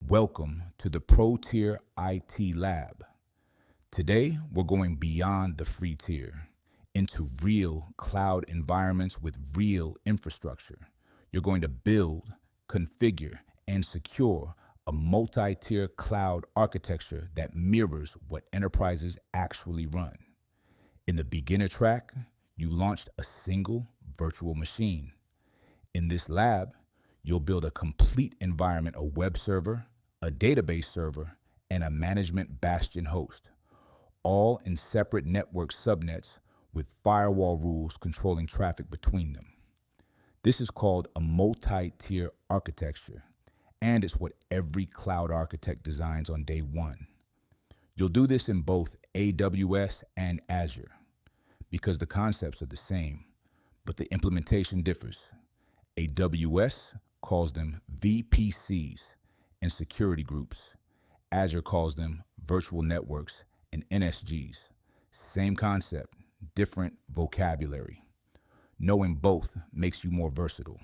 Welcome to the Pro Tier IT Lab. Today, we're going beyond the free tier into real cloud environments with real infrastructure. You're going to build, configure, and secure a multi-tier cloud architecture that mirrors what enterprises actually run. In the beginner track, you launched a single virtual machine. In this lab, you'll build a complete environment, a web server, a database server, and a management bastion host, all in separate network subnets with firewall rules controlling traffic between them. This is called a multi-tier architecture, and it's what every cloud architect designs on day one. You'll do this in both AWS and Azure because the concepts are the same, but the implementation differs. AWS calls them VPCs and security groups. Azure calls them virtual networks and NSGs. Same concept, different vocabulary. Knowing both makes you more versatile.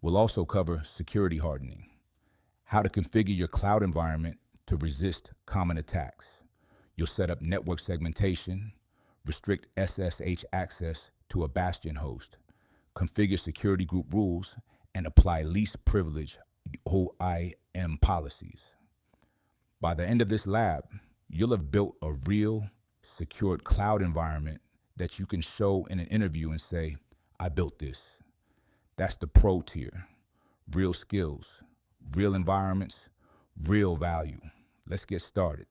We'll also cover security hardening, how to configure your cloud environment to resist common attacks. You'll set up network segmentation, restrict SSH access to a bastion host, configure security group rules, and apply least privilege OIM policies. By the end of this lab, you'll have built a real secured cloud environment that you can show in an interview and say, I built this. That's the pro tier. Real skills, real environments, real value. Let's get started.